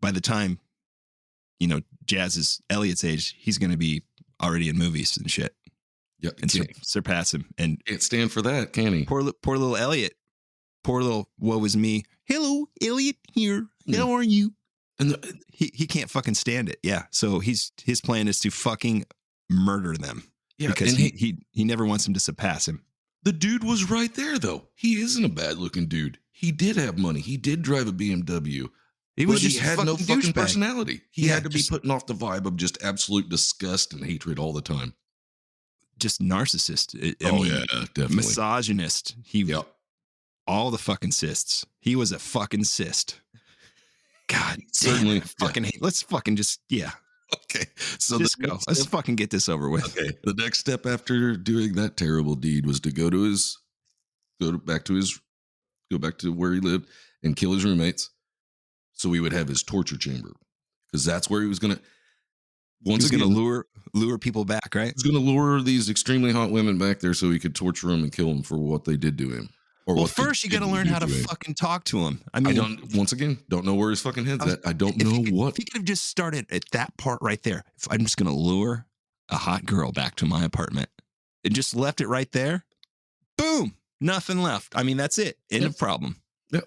by the time, Jazz is Elliot's age, he's going to be already in movies and shit.
Yep.
And surpass him. And
can't stand for that, can he?
Poor little Elliot. Poor little woe is me. Hello, Elliot here. How are you? And he can't fucking stand it. Yeah. So his plan is to fucking murder them. Yeah. Because he never wants him to surpass him.
The dude was right there, though. He isn't a bad looking dude. He did have money. He did drive a BMW. He had no fucking personality. He had to be putting off the vibe of just absolute disgust and hatred all the time.
Just narcissist. I mean,
definitely.
Misogynist. All the fucking cysts. He was a fucking cyst. God, certainly. Let's fucking just,
Okay. So
just go. Let's fucking get this over with.
Okay. The next step after doing that terrible deed was to go back to where he lived and kill his roommates. So he would have his torture chamber because that's where he was going to. Once again,
lure people back, right?
He's going to lure these extremely hot women back there so he could torture them and kill them for what they did to him.
Well, first you got to learn how to fucking talk to him. I mean,
don't know where his fucking head's at. I don't know what.
If he could have just started at that part right there. If I'm just going to lure a hot girl back to my apartment and just left it right there, boom, nothing left. I mean, that's it. End of problem.
Yeah.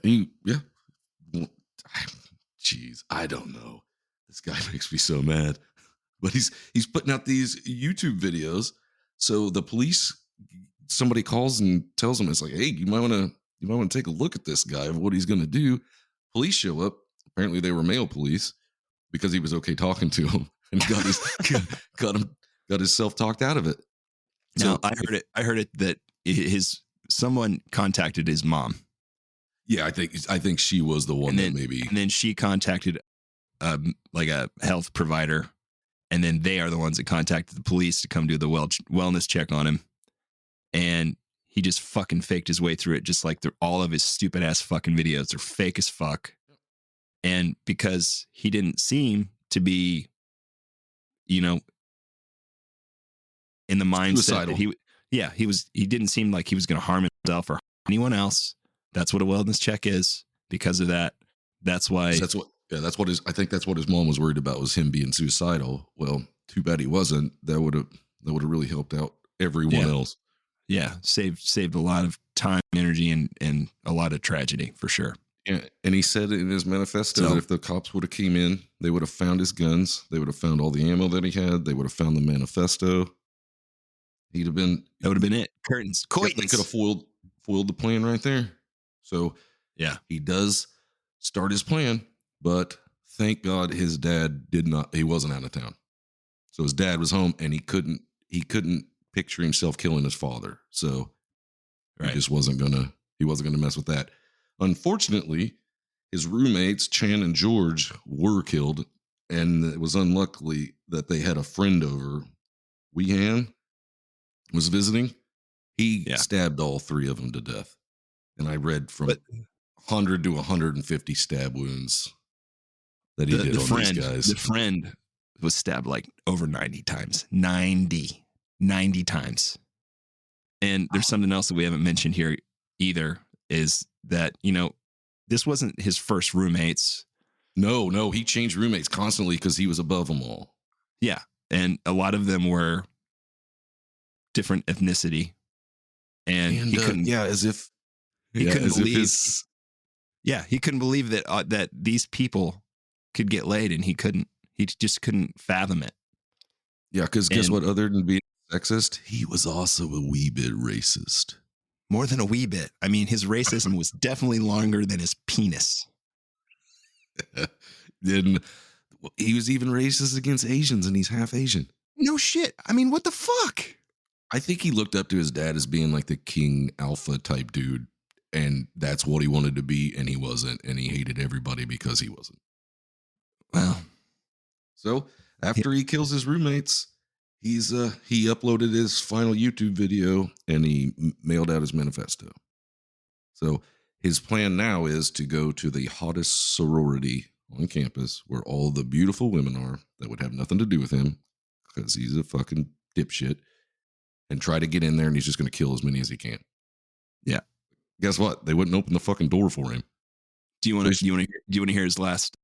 Jeez, I don't know. This guy makes me so mad. But he's putting out these YouTube videos. So the police, somebody calls and tells him, it's like, hey, you might want to take a look at this guy of what he's going to do. Police show up. Apparently they were male police because he was okay talking to him and got himself talked out of it.
No, I heard it that someone contacted his mom.
Yeah, I think she was the one that maybe.
And then she contacted like a health provider, and then they are the ones that contacted the police to come do the wellness check on him. And he just fucking faked his way through it, just like all of his stupid ass fucking videos. They're fake as fuck. And because he didn't seem to be, in the mindset that he didn't seem like he was going to harm himself or anyone else. That's what a wellness check is. Because of that, that's why.
I think that's what his mom was worried about, was him being suicidal. Well, too bad he wasn't. That would have really helped out everyone else.
Yeah, saved a lot of time, energy, and a lot of tragedy for sure.
Yeah, and he said in his manifesto that if the cops would have came in, they would have found his guns. They would have found all the ammo that he had. They would have found the manifesto. That would have been
it. Curtains. Coitons.
They could have foiled the plan right there. So
yeah,
he does start his plan, but thank God his dad he wasn't out of town. So his dad was home and he couldn't picture himself killing his father. So he just wasn't gonna mess with that. Unfortunately, his roommates, Chan and George, were killed, and it was unlucky that they had a friend over. Weehan was visiting. He stabbed all three of them to death. And I read from 100 to 150 stab wounds that he did on these guys.
The friend was stabbed like over 90 times. 90 times. And there's something else that we haven't mentioned here either, is that, this wasn't his first roommates.
No, he changed roommates constantly because he was above them all.
Yeah. And a lot of them were different ethnicity. And he couldn't. He couldn't believe. He couldn't believe that these people could get laid, and he couldn't. He just couldn't fathom it.
Yeah, because guess what? Other than being sexist, he was also a wee bit racist.
More than a wee bit. I mean, his racism was definitely longer than his penis.
Then He was even racist against Asians, and he's half Asian.
No shit. I mean, what the fuck?
I think he looked up to his dad as being like the king alpha type dude, and that's what he wanted to be, and he wasn't, and he hated everybody because he wasn't.
Well,
so after he kills his roommates, he uploaded his final YouTube video, and he mailed out his manifesto. So his plan now is to go to the hottest sorority on campus, where all the beautiful women are that would have nothing to do with him, because he's a fucking dipshit, and try to get in there, and he's just going to kill as many as he can.
Yeah.
Guess what? They wouldn't open the fucking door for him.
Do you want to hear his last?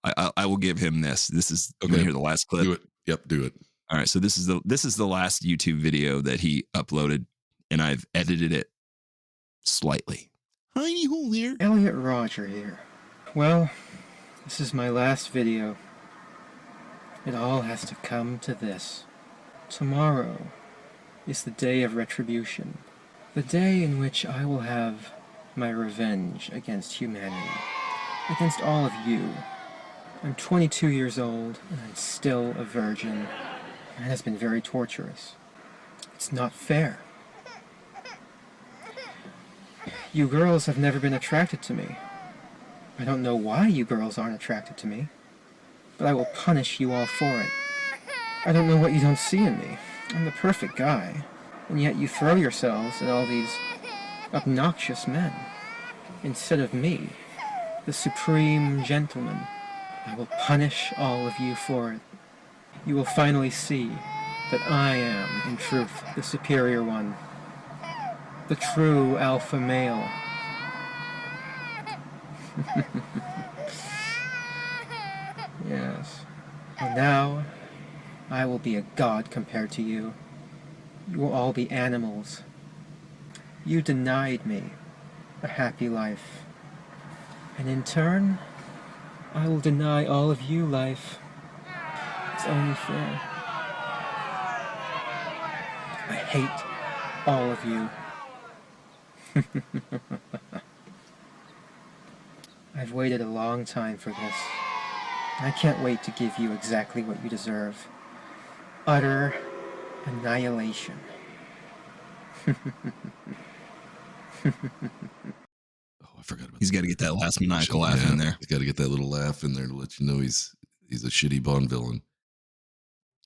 I will give him this. This is okay. You want to hear the last clip?
Do it. Yep, do it.
All right. So this is the last YouTube video that he uploaded, and I've edited it slightly. Hi, hole there.
Elliot Rogers here. Well, this is my last video. It all has to come to this. Tomorrow is the day of retribution. The day in which I will have my revenge against humanity. Against all of you. I'm 22 years old, and I'm still a virgin. And it has been very torturous. It's not fair. You girls have never been attracted to me. I don't know why you girls aren't attracted to me, but I will punish you all for it. I don't know what you don't see in me. I'm the perfect guy, and yet you throw yourselves at all these obnoxious men. Instead of me, the supreme gentleman, I will punish all of you for it. You will finally see that I am, in truth, the superior one. The true alpha male. Yes. And now, I will be a god compared to you. You will all be animals. You denied me a happy life. And in turn, I will deny all of you life. It's only fair. I hate all of you. I've waited a long time for this. I can't wait to give you exactly what you deserve. Utter annihilation.
Oh, I forgot about
He's got to get that last maniacal laugh in there.
He's got to get that little laugh in there to let you know he's a shitty Bond villain.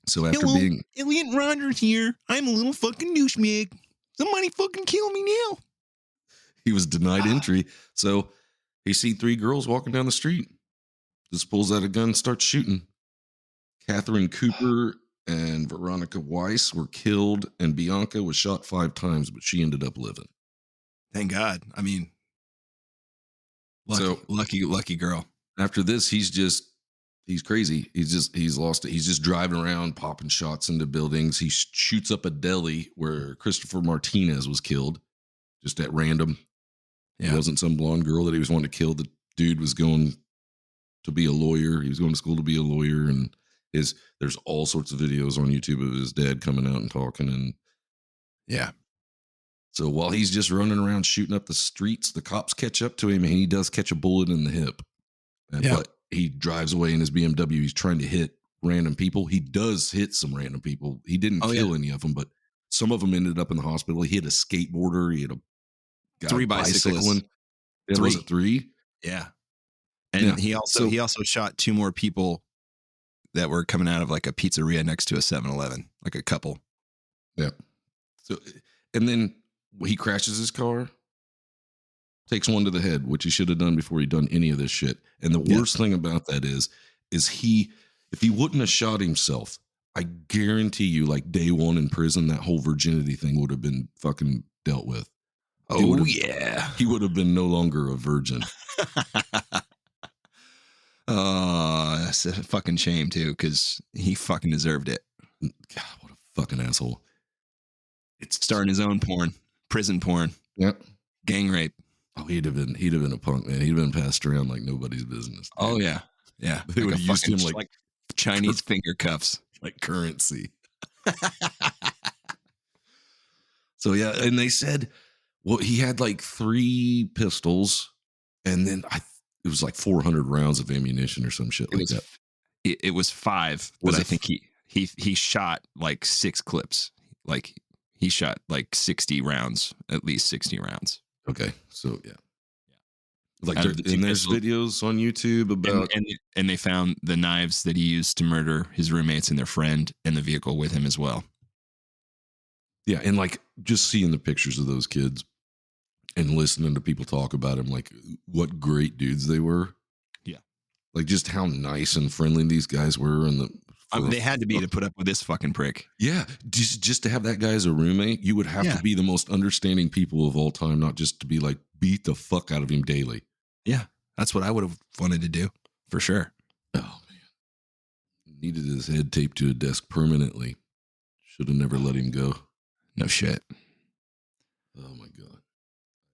So after being
Elliot Rogers here, I'm a little fucking douchebag. Somebody fucking kill me now.
He was denied entry, so he see 3 girls walking down the street. Just pulls out a gun, starts shooting. Catherine Cooper and Veronica Weiss were killed, and Bianca was shot 5 times, but she ended up living.
Thank God. I mean, lucky girl.
After this, he's crazy. He's lost it. He's just driving around, popping shots into buildings. He shoots up a deli where Christopher Martinez was killed, just at random. Yeah. It wasn't some blonde girl that he was wanting to kill. The dude was going to be a lawyer. He was going to school to be a lawyer, and there's all sorts of videos on YouTube of his dad coming out and talking. And yeah. So while he's just running around shooting up the streets, the cops catch up to him, and he does catch a bullet in the hip. But he drives away in his BMW. He's trying to hit random people. He does hit some random people. He didn't kill any of them, but some of them ended up in the hospital. He hit a skateboarder. He hit a guy
3 bicyclists.
Was it 3?
Yeah. And he also shot 2 more people that were coming out of like a pizzeria next to a 7-Eleven, like a couple.
Yeah. So, and then he crashes his car, takes one to the head, which he should have done before he done any of this shit. And the worst thing about that is if he wouldn't have shot himself, I guarantee you, like day 1 in prison, that whole virginity thing would have been fucking dealt with.
Oh, yeah.
He would have been no longer a virgin.
Oh, that's a fucking shame, too, because he fucking deserved it.
God, what a fucking asshole.
It's starting his own porn, prison porn.
Yep.
Gang rape.
Oh, he'd have been a punk, man. He'd have been passed around like nobody's business.
Man. Oh, yeah. Yeah.
They would have used him like
Chinese finger cuffs.
Like currency. So, yeah. And they said, well, he had like 3 pistols, and then it was like 400 rounds of ammunition or some shit like that.
It was 5, but I think he shot like 6 clips. Like he shot like 60 rounds, at least 60 rounds.
Okay, so yeah. Like
and
there's videos on YouTube about
and they found the knives that he used to murder his roommates and their friend in the vehicle with him as well.
Yeah, and like just seeing the pictures of those kids and listening to people talk about them, like what great dudes they were.
Yeah,
like just how nice and friendly these guys were, and
they had to be to put up with this fucking prick.
Yeah, just to have that guy as a roommate, you would have to be the most understanding people of all time, not just to be like beat the fuck out of him daily.
Yeah, that's what I would have wanted to do, for sure.
Oh, man. Needed his head taped to a desk permanently. Should have never let him go.
No shit.
Oh, my God.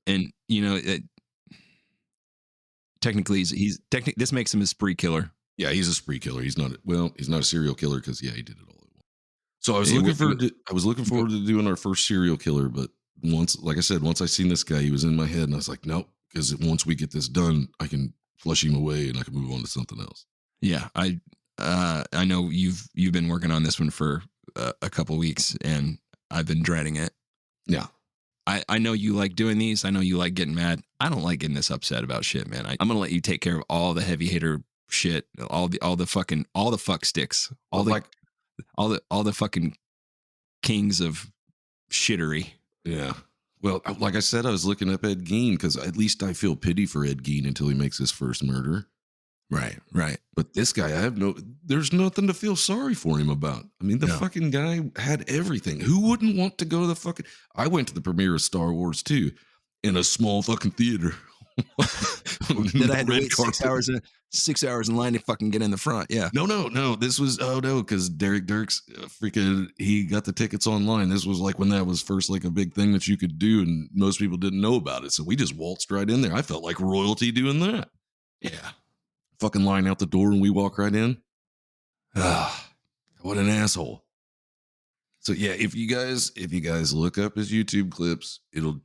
And, you know, technically, this makes him a spree killer.
Yeah, he's a spree killer. He's not a serial killer because, he did it all at once. So I was looking forward to doing our first serial killer, but once I seen this guy, he was in my head, and I was like, nope. Because once we get this done, I can flush him away and I can move on to something else.
Yeah, I know you've been working on this one for a couple weeks, and I've been dreading it.
Yeah,
I know you like doing these. I know you like getting mad. I don't like getting this upset about shit, man. I'm gonna let you take care of all the heavy hitter shit, all the fuck sticks, all the fucking kings of shittery.
Yeah. Well, like I said, I was looking up Ed Gein because at least I feel pity for Ed Gein until he makes his first murder.
Right.
But this guy, there's nothing to feel sorry for him about. I mean, the fucking guy had everything. Who wouldn't want to go to I went to the premiere of Star Wars 2 in a small fucking theater.
That I had to wait 6 hours in line to fucking get in the front. Yeah.
No. This was because Derek Dirks he got the tickets online. This was like when that was first like a big thing that you could do, and most people didn't know about it. So we just waltzed right in there. I felt like royalty doing that.
Yeah.
Fucking line out the door and we walk right in. What an asshole. So yeah, if you guys look up his YouTube clips, it'll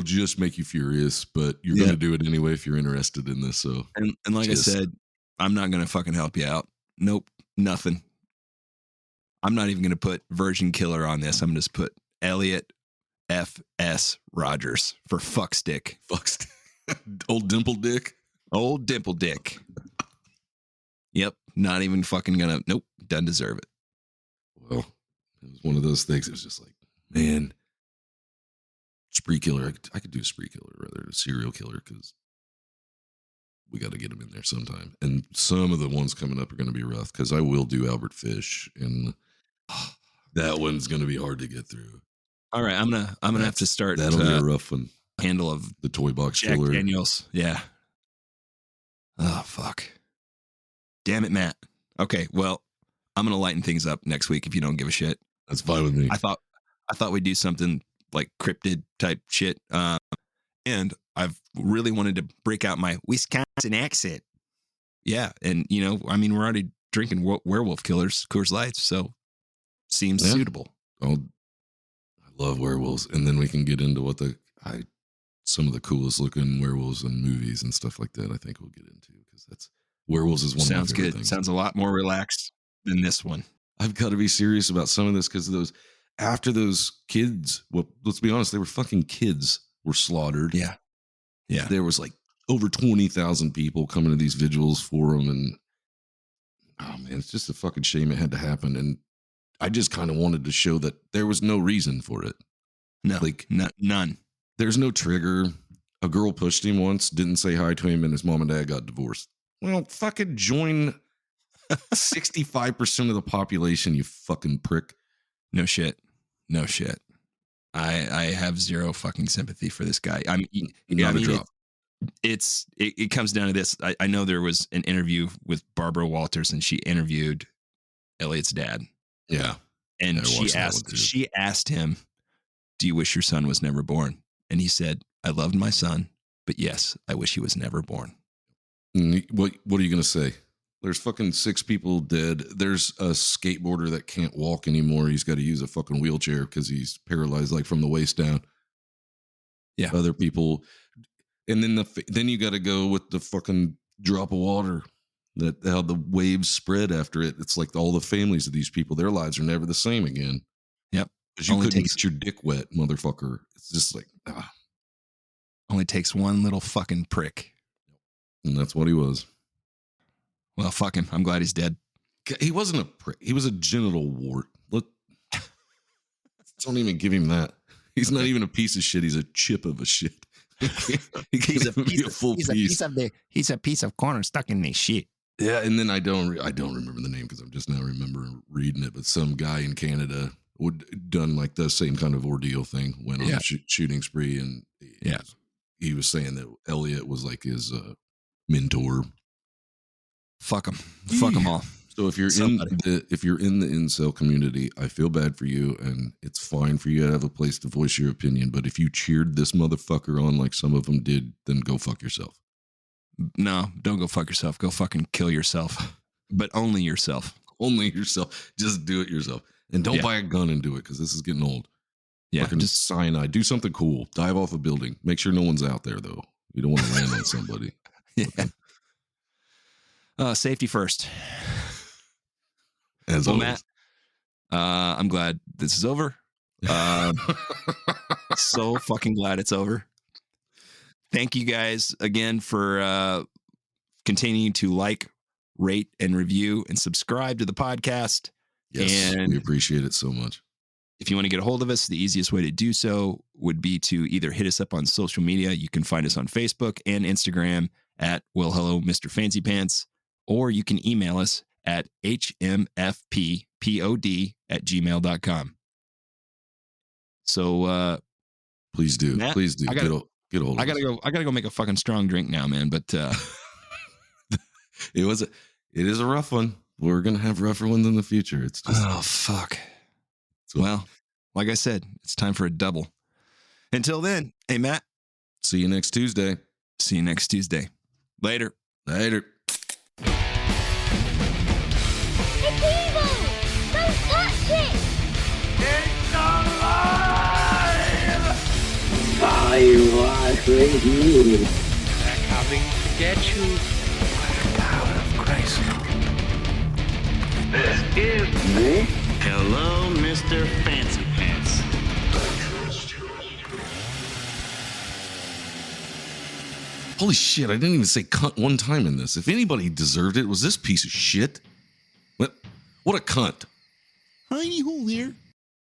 just make you furious, but you're gonna do it anyway if you're interested in this. So
and like I said, I'm not gonna fucking help you out. Nope, nothing. I'm not even gonna put Virgin Killer on this. I'm gonna just put Elliot F.S. Rogers for fuckstick.
Fuckstick. Old dimple dick.
Old dimple dick. Yep, not even fucking gonna. Nope, doesn't deserve it.
Well. It was one of those things. It was just like, man, spree killer. I could do a spree killer rather than a serial killer because we got to get him in there sometime. And some of the ones coming up are going to be rough because I will do Albert Fish, and that one's going to be hard to get through.
All right, I'm gonna have to start.
That'll be a rough one.
Handle of
the toy box
Jack
killer.
Daniels. Yeah. Oh fuck. Damn it, Matt. Okay, well, I'm gonna lighten things up next week if you don't give a shit.
That's fine with me.
I thought we'd do something like cryptid type shit. And I've really wanted to break out my Wisconsin accent. Yeah. And, I mean, we're already drinking werewolf killers, Coors Lights. So seems suitable.
I love werewolves. And then we can get into some of the coolest looking werewolves in movies and stuff like that. I think we'll get into because werewolves is one of my favorite things.
Sounds a lot more relaxed than this one.
I've got to be serious about some of this because after those kids, well, let's be honest, they were fucking kids were slaughtered.
Yeah. Yeah.
There was like over 20,000 people coming to these vigils for them. And oh man, it's just a fucking shame it had to happen. And I just kind of wanted to show that there was no reason for it.
No, none.
There's no trigger. A girl pushed him once, didn't say hi to him, and his mom and dad got divorced. Well, fucking join 65% of the population, you fucking prick.
No shit. I have zero fucking sympathy for this guy. It comes down to this. I know there was an interview with Barbara Walters, and she interviewed Elliot's dad.
Yeah,
and she asked him, "Do you wish your son was never born?" And he said, "I loved my son, but yes, I wish he was never born."
What are you gonna say? There's fucking 6 people dead. There's a skateboarder that can't walk anymore. He's got to use a fucking wheelchair because he's paralyzed, like from the waist down.
Yeah.
Other people, and then you got to go with the fucking drop of water. That how the waves spread after it. It's like all the families of these people, their lives are never the same again.
Yep.
Because you
Only
couldn't
takes-
get your dick wet, motherfucker. It's just like,
Only takes one little fucking prick.
and that's what he was.
Well, fuck him. I'm glad he's dead.
He wasn't a prick. He was a genital wart. Look, don't even give him that. He's not even a piece of shit. He's a chip of a shit. He can't even be a full piece.
He's a piece of corn stuck in the shit.
Yeah, and then I don't remember the name because I'm just now remembering reading it. But some guy in Canada would done like the same kind of ordeal thing. Went on a shooting spree, and he was saying that Elliot was like his mentor.
Fuck them. Fuck them all.
So if you're in the incel community, I feel bad for you, and it's fine for you to have a place to voice your opinion. But if you cheered this motherfucker on like some of them did, then go fuck yourself.
No, don't go fuck yourself. Go fucking kill yourself. But only yourself.
Only yourself. Just do it yourself. And don't buy a gun and do it, because this is getting old.
Yeah.
Fucking just cyanide. Do something cool. Dive off a building. Make sure no one's out there, though. You don't want to land on somebody.
Yeah. Safety first.
As always.
Matt, I'm glad this is over. So fucking glad it's over. Thank you guys again for continuing to like, rate, and review and subscribe to the podcast.
Yes,
and
we appreciate it so much.
If you want to get a hold of us, the easiest way to do so would be to either hit us up on social media. You can find us on Facebook and Instagram at Well Hello Mr. Fancy Pants, or you can email us at hmfppod@gmail.com. So
please do.
Matt,
Please do. Get a hold of
I gotta
us.
go make a fucking strong drink now, man. But
it is a rough one. We're gonna have rougher ones in the future. It's just
fuck. Well, like I said, it's time for a double. Until then, hey Matt.
See you next Tuesday.
See you next Tuesday. Later.
Later.
It's evil! Don't touch it!
I was with you.
They're coming to get you. Black cloud of Christ.
This is Hello, Mr. Fancy Pants.
Holy shit, I didn't even say cunt one time in this. If anybody deserved it, it was this piece of shit. What a cunt.
Tiny hole there.